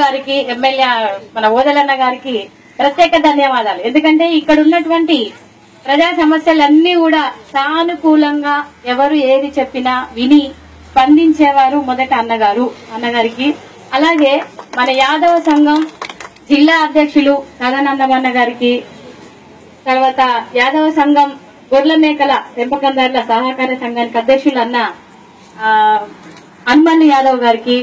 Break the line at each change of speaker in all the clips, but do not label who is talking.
గారికి ఎమ్మెల్యే మన ఓదలన్న గారికి ప్రత్యేక ధన్యవాదాలు. ఎందుకంటే ఇక్కడ ఉన్నటువంటి ప్రజా సమస్యలన్నీ కూడా సానుకూలంగా ఎవరు ఏది చెప్పినా విని స్పందించేవారు మొదట అన్నగారికి. అలాగే మన యాదవ సంఘం జిల్లా అధ్యక్షులు సదానందమన్న గారికి, తర్వాత యాదవ సంఘం గొర్రెల మేకల పెంపకందారుల సహకార సంఘానికి అధ్యక్షులు అన్న హనుమన్లు యాదవ్ గారికి,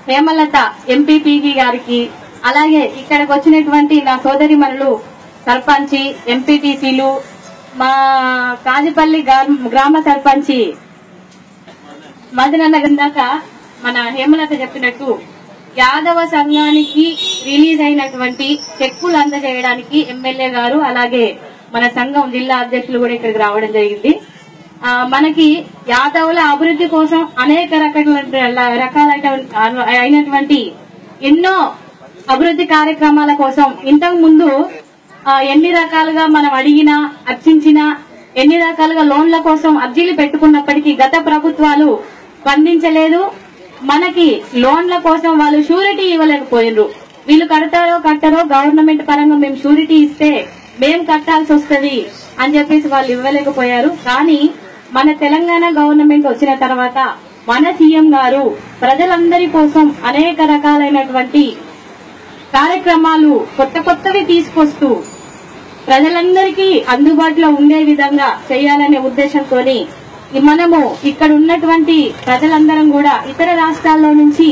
హేమలత ఎంపీపీ గారికి, అలాగే ఇక్కడికి వచ్చినటువంటి నా సోదరిమణులు సర్పంచి, ఎంపీటీసీలు, మా కాజిపల్లి గ్రామ సర్పంచి మదనన్న గందాక మన హేమలత చెప్పినట్టు యాదవ సంఘానికి రిలీజ్ అయినటువంటి చెక్కులు అందజేయడానికి ఎమ్మెల్యే గారు అలాగే మన సంఘం జిల్లా అధ్యక్షులు కూడా ఇక్కడికి రావడం జరిగింది. మనకి యాదవుల అభివృద్ధి కోసం అనేక రకాలైనటువంటి ఎన్నో అభివృద్ధి కార్యక్రమాల కోసం ఇంతకు ముందు ఎన్ని రకాలుగా మనం అడిగినా అర్చించినా ఎన్ని రకాలుగా లోన్ల కోసం అర్జీలు పెట్టుకున్నప్పటికీ గత ప్రభుత్వాలు స్పందించలేదు. మనకి లోన్ల కోసం వాళ్ళు షూరిటీ ఇవ్వలేకపోయినరు. వీళ్ళు కట్టరో గవర్నమెంట్ పరంగా మేము షూరిటీ ఇస్తే మేము కట్టాల్సి వస్తుంది అని చెప్పేసి వాళ్ళు ఇవ్వలేకపోయారు. కానీ మన తెలంగాణ గవర్నమెంట్ వచ్చిన తర్వాత మన సీఎం గారు ప్రజలందరి కోసం అనేక రకాలైనటువంటి కార్యక్రమాలు కొత్తవి తీసుకొస్తూ ప్రజలందరికీ అందుబాటులో ఉండే విధంగా చేయాలనే ఉద్దేశంతో మనము ఇక్కడ ఉన్నటువంటి ప్రజలందరం కూడా ఇతర రాష్ట్రాల్లో నుంచి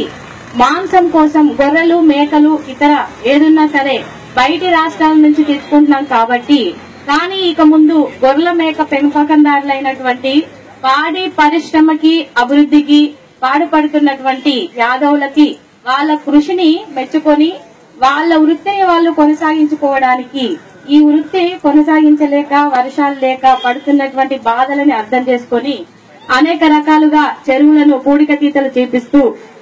మాంసం కోసం గొర్రెలు మేకలు ఇతర ఏదున్నా సరే బయటి రాష్ట్రాల నుంచి తీసుకుంటున్నాం కాబట్టి, కానీ ఇక ముందు గొర్రెల మేక పెంపకందారులైనటువంటి పాడి పరిశ్రమకి అభివృద్ధికి పాటుపడుతున్నటువంటి యాదవులకి వాళ్ళ కృషిని మెచ్చుకొని వాళ్ళ వృత్తిని వాళ్ళు కొనసాగించుకోవడానికి, ఈ వృత్తి కొనసాగించలేక వర్షాలు లేక పడుతున్నటువంటి బాధలని అర్థం చేసుకుని అనేక రకాలుగా చెరువులను పూడికతీతలు చేపిస్తూ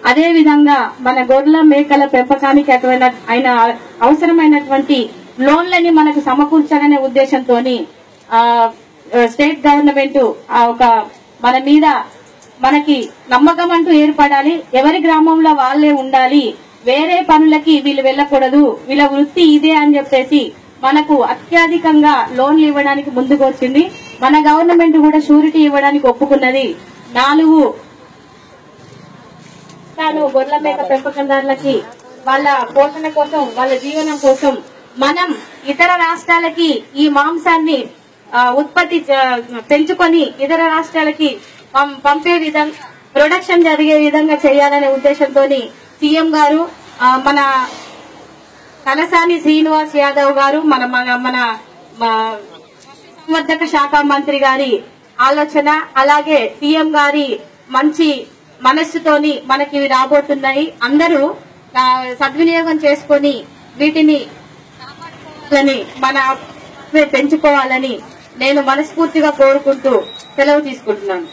అదే విధంగా మన గొర్రెల మేకల పెంపకానికి అయిన అవసరమైనటువంటి లోన్లని మనకు సమకూర్చాలనే ఉద్దేశంతో స్టేట్ గవర్నమెంట్ ఒక మన మీద మనకి నమ్మకం అంటూ ఏర్పడాలి. ఎవరి గ్రామంలో వాళ్లే ఉండాలి, వేరే పనులకి వీళ్ళు వెళ్ళకూడదు, వీళ్ళ వృత్తి ఇదే అని చెప్పేసి మనకు అత్యధికంగా లోన్లు ఇవ్వడానికి ముందుకు వచ్చింది. మన గవర్నమెంట్ కూడా షూరిటీ ఇవ్వడానికి ఒప్పుకున్నది. 4 గొర్రెల మేక పెంపకందారులకి వాళ్ళ పోషణ కోసం వాళ్ళ జీవనం కోసం మనం ఇతర రాష్ట్రాలకి ఈ మాంసాన్ని ఉత్పత్తి పెంచుకొని ఇతర రాష్ట్రాలకి పంపే విధంగా ప్రొడక్షన్ జరిగే విధంగా చేయాలనే ఉద్దేశంతో సీఎం గారు మన తలసాని శ్రీనివాస్ యాదవ్ గారు మన సంవర్ధక శాఖ మంత్రి గారి ఆలోచన, అలాగే సీఎం గారి మంచి మనస్సుతోని మనకి ఇవి రాబోతున్నాయి. అందరూ సద్వినియోగం చేసుకుని వీటిని మన పెంచుకోవాలని నేను మనస్ఫూర్తిగా కోరుకుంటూ సెలవు తీసుకుంటున్నాను.